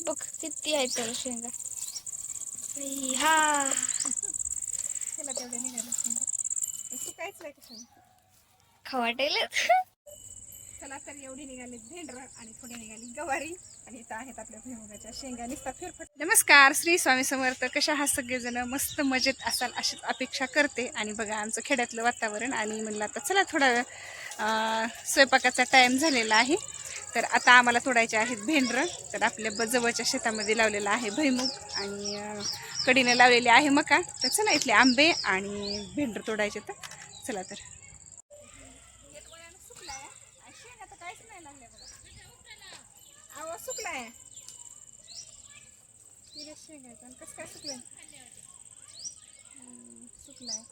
बघ किती आहे त्याला शेंगा. हा त्याला तेवढे निघाले शेंगा. सुकायच नाही कशाने. खवाटेल. चला तर एवढी निघाली भेंडर आणि थोडी निघाली गवारी आणि इथं आहेत आपल्या भुईमुगाच्या शेंगा नुसता फिरफट. नमस्कार, श्री स्वामी समर्थ. कशा आहात सगळेजण? मस्त मजेत असाल अशीच अपेक्षा करते. आणि बघा आमचं खेड्यातलं वातावरण. आणि म्हणलं आता चला थोडा वेळ स्वयंपाकाचा टाईम झालेला आहे. तर आता आम्हाला तोडायचे आहेत भेंडर. तर आपल्या जवळच्या शेतामध्ये लावलेला आहे भुईमुग आणि कडीने लावलेली आहे मका. तर चला इथले आंबे आणि भेंडर तोडायचे. तर चला तर सुकलाय कसं काय सुकलंय. सुकलाय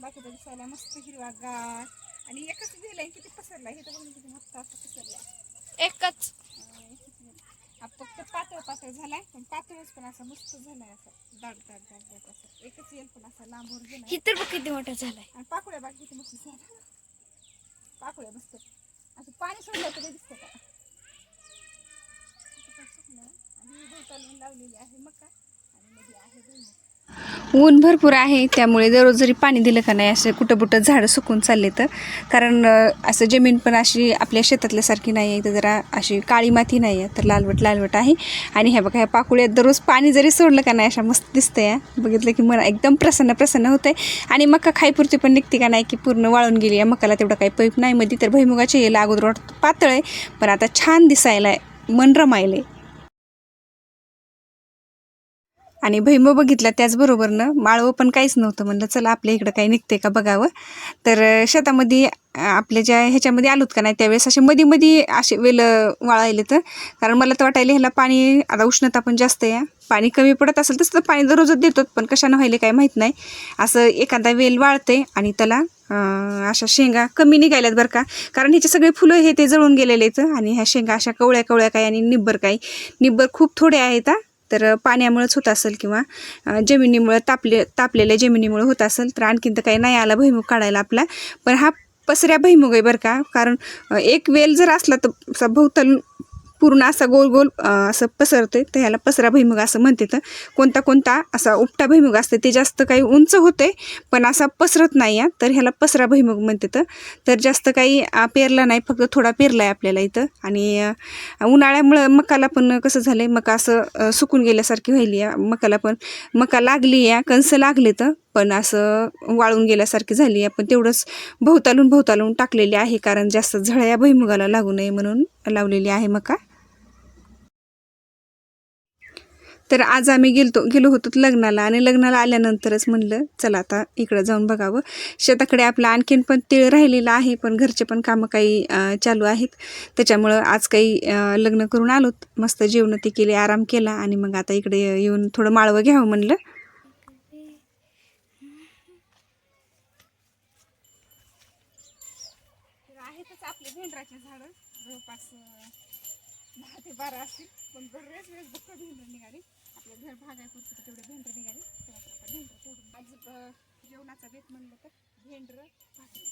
बाकी तर दिसायला मस्त हिरवा गार. आणि एकच दिलंय किती पसरलाय. हे तर बघून किती मोठा असं पसरलाय. एकच फक्त पातळ पातळ झालाय. पण पातळच पण असं मस्त झालाय. असं दाट दाट दाट दाट असं एकच येईल पण असं लांबवर गेलाय. ही तर बघ किती मोठा झालाय. आणि पाकुळ्या बाकी किती मस्त झाल्या. पाकुळ्या मस्त असं पाणी सोडलं तरी दिसतं का. आणि भोवतालून लावलेली आहे मका आणि मध्ये आहे भुईमुग. ऊन भरपूर आहे त्यामुळे दररोज जरी पाणी दिलं का नाही असं कुठं कुठं झाडं सुकून चालले. तर कारण असं जमीन पण अशी आपल्या शेतातल्यासारखी नाही आहे. तर जरा अशी काळी माती नाही आहे. तर लालवट लालवट आहे. आणि ह्या बघा ह्या पाकुळ्यात दररोज पाणी जरी सोडलं का नाही अशा मस्त दिसतं या. बघितलं की मला एकदम प्रसन्न प्रसन्न होतंय. आणि मका खाईपुरती पण निघते का नाही की पूर्ण वाळून गेली आहे. मकाला तेवढं काही पैप नाही मध्ये. तर भुईमुगाचे याला अगोदर पातळ आहे पण आता छान दिसायला मन रमायले. आणि भुईमुग बघितला त्याचबरोबरनं माळवं पण काहीच नव्हतं. म्हणलं चला आपल्या इकडं काही निघते का बघावं. तर शेतामध्ये आपल्या ज्या ह्याच्यामध्ये आलोत का नाही त्यावेळेस असे मध्ये मध्ये असे वेल वाळायले. तर कारण मला तर वाटायला ह्याला पाणी आता उष्णता पण जास्त आहे. पाणी कमी पडत असेल तसं तर पाणी दररोजच देतो पण कशानं व्हायले काही माहीत नाही. असं एखादा वेल वाळते आणि त्याला अशा शेंगा कमी निघाल्यात बरं का. कारण ह्याचे सगळे फुलं हे ते जळून गेलेले आहेत. आणि ह्या शेंगा अशा कवळ्या कवळ्या काही आणि निब्बर खूप थोडे आहेत. तर पाण्यामुळेच होत असेल किंवा जमिनीमुळे तापलेल्या जमिनीमुळे होत असेल. तर आणखीन तर काही नाही आला भुईमुग काढायला आपला. पण हा पसऱ्या भुईमुग आहे बरं का. कारण एक वेल जर असला तर असा भोवतालून पूर्ण असा गोल गोल असं पसरते. तर ह्याला पसरा भुईमुग असं म्हणते. तर कोणता कोणता असा उपटा भुईमुग असते ते जास्त काही उंच होते पण असा पसरत नाही. तर ह्याला पसरा भुईमुग म्हणते. तर जास्त काही पेरला नाही फक्त थोडा पेरला आहे आपल्याला इथं. आणि उन्हाळ्यामुळं मकाला पण कसं झालं आहे मका असं सुकून गेल्यासारखी व्हायली आहे. मकाला पण मका लागली आहे कणसं लागले तर पण असं वाळून गेल्यासारखी झाली आहे. पण तेवढंच भोवतालून टाकलेली आहे कारण जास्त झळ्या भुईमुगाला लागू नये म्हणून लावलेली आहे मका. तर आज आम्ही गेलो होतो लग्नाला. आणि लग्नाला आल्यानंतरच म्हणलं चला आता इकडं जाऊन बघावं. शेताकडे आपलं आणखीन पण तीळ राहिलेलं आहे पण घरचे पण कामं काही चालू आहेत. त्याच्यामुळं आज काही लग्न करून आलोत. मस्त जेवण ते केले आराम केला. आणि मग आता इकडे येऊन थोडं माळवं घ्यावं म्हणलं. आहेतच आपले भेंडराचे झाडं जवळपास 10 ते 12 असतील. पण बरेच वेळेस बघतो भेंडर निघाली. आपल्या घर भागापुरती तेवढे भेंडर निघाली. तर आता भेंडर तोडून आज जेवणाचा बेत म्हणलं तर भेंडर भाकरी.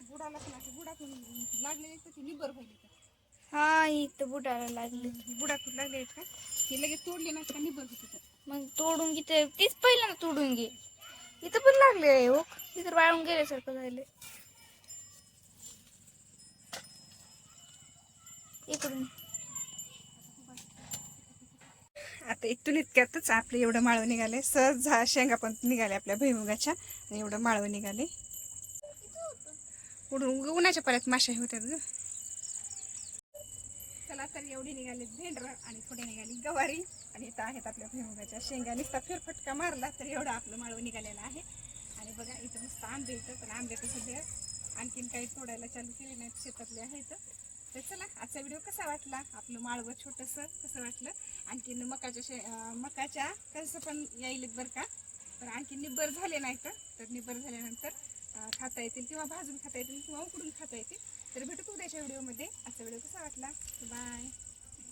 बुडाला पण असं बुडातून लागले तर ती निबर व्हायली. हा इथं बुडाला लागले. बुडातून लागले आहेत का ती लगेच तोडली नाही का निबर होती. तर मग तोडून घे तीच पहिल्यांदा तोडून घे. इथं पण लागले हो. इथं वाळून गेल्यासारखं झाले. इकडून आता इथून इतक्यातच आपलं एवढं माळवं निघाले. सहज शेंगा पण निघाले आपल्या भुईमुगाच्या. आणि एवढं माळवं निघाले. उडून उन्हाच्या पाण्यात माशा होत्यात ग. चला तर एवढी निघाली भेंडर आणि थोडी निघाली गवारी. आणि इथं आहेत आपल्या भुईमुगाच्या शेंगा. नुसता फेरफटका मारला तर एवढं आपलं माळवं निघालेलं आहे. आणि बघा इथं मस्त आंबे येतं पण आंबे तर सध्या आणखीन काही तोडायला चालू केले नाहीत शेतातले आहेत. तर चला आजचा व्हिडिओ कसा वाटला. आपलं माळवं छोटंसं कसं वाटलं. आणखीन मकाच्या कसं पण यायलेत बरं का. पण आणखीन निब्बर झाले नाहीत. तर निब्बर झाल्यानंतर खाता येतील किंवा भाजून खाता येतील किंवा उकडून खाता येतील. तर भेटू उद्याच्या व्हिडिओमध्ये. आजचा व्हिडिओ कसा वाटला बाय.